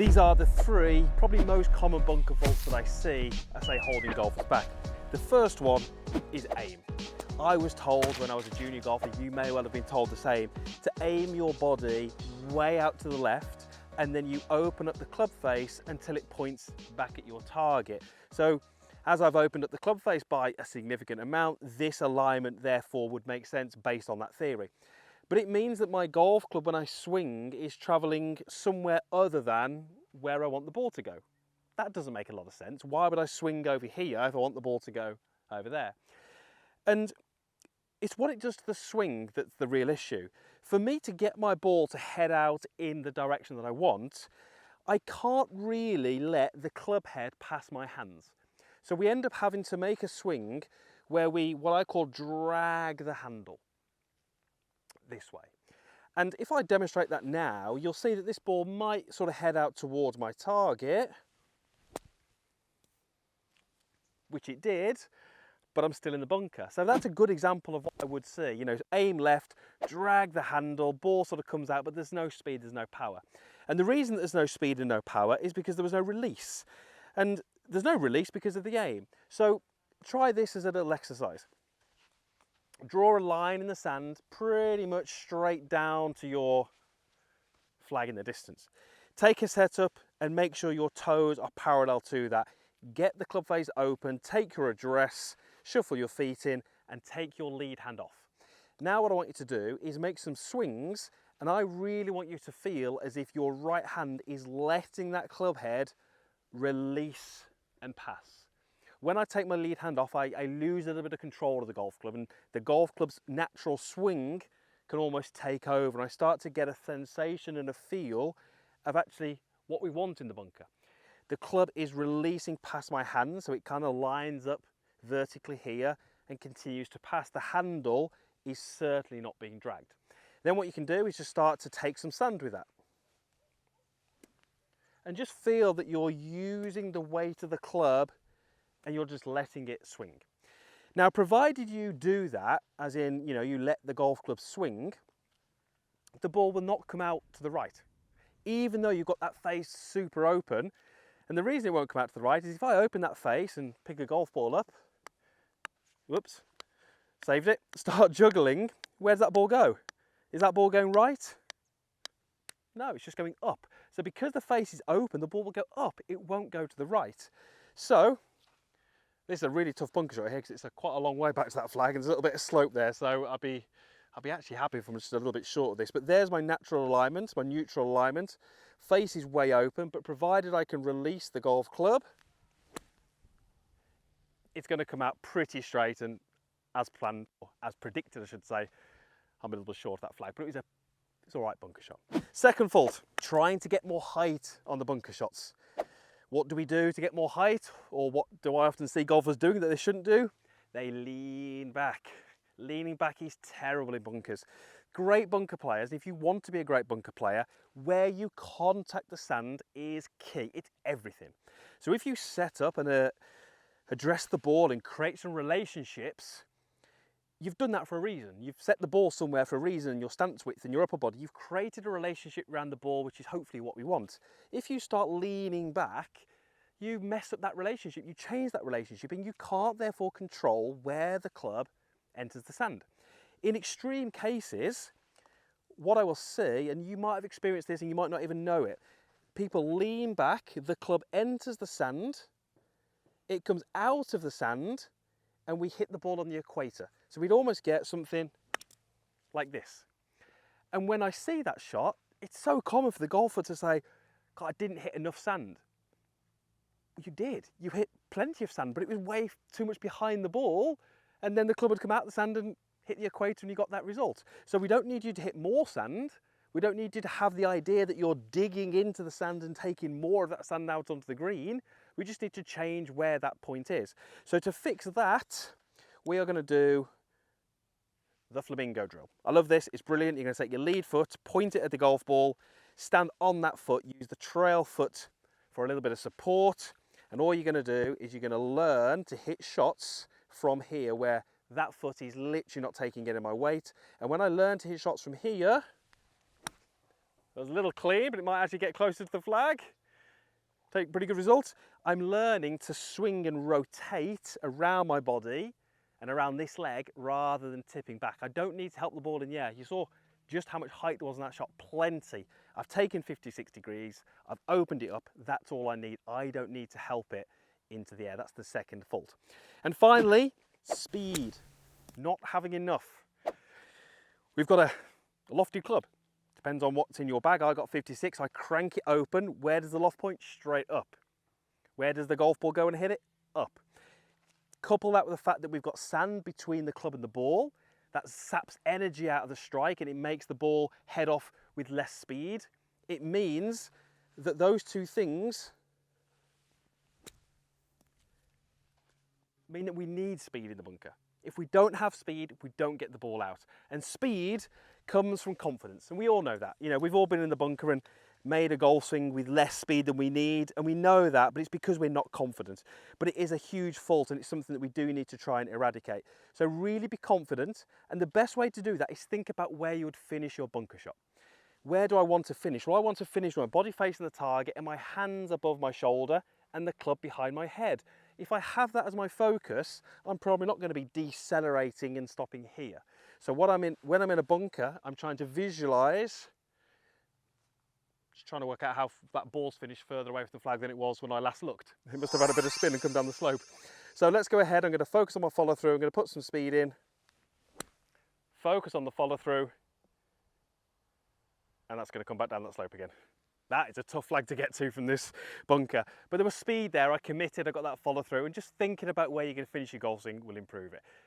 These are the three probably most common bunker faults that I see as I holding golfers back. The first one is aim. I was told when I was a junior golfer, you may well have been told the same, to aim your body way out to the left and then you open up the club face until it points back at your target. So as I've opened up the club face by a significant amount, this alignment therefore would make sense based on that theory. But it means that my golf club, when I swing, is traveling somewhere other than where I want the ball to go. That doesn't make a lot of sense. Why would I swing over here if I want the ball to go over there? And it's what it does to the swing that's the real issue. For me to get my ball to head out in the direction that I want, I can't really let the club head pass my hands. So we end up having to make a swing where we, what I call, drag the handle this way. And if I demonstrate that now, you'll see that this ball might sort of head out towards my target, which it did, but I'm still in the bunker. So that's a good example of what I would see. You know, aim left, drag the handle, ball sort of comes out, but there's no speed, there's no power. And the reason that there's no speed and no power is because there was no release. And there's no release because of the aim. So try this as a little exercise. Draw a line in the sand, pretty much straight down to your flag in the distance. Take a setup and make sure your toes are parallel to that. Get the club face open, take your address, shuffle your feet in, and take your lead hand off. Now what I want you to do is make some swings, and I really want you to feel as if your right hand is letting that club head release and pass. When I take my lead hand off, I lose a little bit of control of the golf club, and the golf club's natural swing can almost take over, and I start to get a sensation and a feel of actually what we want in the bunker. The club is releasing past my hand, so it kind of lines up vertically here and continues to pass. The handle is certainly not being dragged. Then what you can do is just start to take some sand with that. And just feel that you're using the weight of the club and you're just letting it swing. Now, provided you do that, as in, you know, you let the golf club swing, the ball will not come out to the right, even though you've got that face super open. And the reason it won't come out to the right is if I open that face and pick a golf ball up, whoops, saved it, start juggling, where does that ball go? Is that ball going right? No, it's just going up. So because the face is open, the ball will go up, it won't go to the right. So this is a really tough bunker shot here because it's quite a long way back to that flag and there's a little bit of slope there, so I'll be actually happy if I'm just a little bit short of this. But there's my natural alignment, my neutral alignment. Face is way open, but provided I can release the golf club, it's going to come out pretty straight and as planned, or as predicted I should say. I'm a little bit short of that flag, but it's all right bunker shot. Second fault, trying to get more height on the bunker shots. What do we do to get more height? Or what do I often see golfers doing that they shouldn't do? They lean back. Leaning back is terrible in bunkers. Great bunker players, if you want to be a great bunker player, where you contact the sand is key. It's everything. So if you set up and address the ball and create some relationships, you've done that for a reason. You've set the ball somewhere for a reason, your stance width and your upper body. You've created a relationship around the ball, which is hopefully what we want. If you start leaning back, you mess up that relationship, you change that relationship, and you can't therefore control where the club enters the sand. In extreme cases, what I will see, and you might have experienced this and you might not even know it, people lean back, the club enters the sand, it comes out of the sand, and we hit the ball on the equator. So we'd almost get something like this. And when I see that shot, it's so common for the golfer to say, God, I didn't hit enough sand. You did. You hit plenty of sand, but it was way too much behind the ball, and then the club would come out of the sand and hit the equator and you got that result. So we don't need you to hit more sand. We don't need you to have the idea that you're digging into the sand and taking more of that sand out onto the green. We just need to change where that point is. So to fix that, we are going to do the flamingo drill. I love this, it's brilliant. You're going to take your lead foot, point it at the golf ball, stand on that foot, use the trail foot for a little bit of support, and all you're going to do is you're going to learn to hit shots from here where that foot is literally not taking any of my weight. And when I learn to hit shots from here, it was a little clean, but it might actually get closer to the flag. take pretty good results. I'm learning to swing and rotate around my body and around this leg rather than tipping back. I don't need to help the ball in the air. You saw just how much height there was in that shot, plenty. I've taken 56 degrees, I've opened it up, that's all I need. I don't need to help it into the air. That's the second fault. And finally, speed, not having enough. We've got a lofty club. Depends on what's in your bag. I got 56, I crank it open. Where does the loft point? Straight up. Where does the golf ball go and hit it? Up. Couple that with the fact that we've got sand between the club and the ball. That saps energy out of the strike and it makes the ball head off with less speed. It means that those two things mean that we need speed in the bunker. If we don't have speed, we don't get the ball out. And speed comes from confidence, and we all know that. You know, we've all been in the bunker and made a golf swing with less speed than we need, and we know that, but it's because we're not confident. But it is a huge fault, and it's something that we do need to try and eradicate. So really be confident, and the best way to do that is think about where you would finish your bunker shot. Where do I want to finish? Well, I want to finish with my body facing the target and my hands above my shoulder and the club behind my head. If I have that as my focus, I'm probably not going to be decelerating and stopping here. So when I'm in a bunker, I'm trying to visualize, just trying to work out how that ball's finished further away from the flag than it was when I last looked. It must have had a bit of spin and come down the slope. So let's go ahead, I'm going to focus on my follow through, I'm going to put some speed in, focus on the follow through, and that's going to come back down that slope again. That is a tough flag to get to from this bunker. But there was speed there, I committed, I got that follow through, and just thinking about where you're going to finish your golf swing will improve it.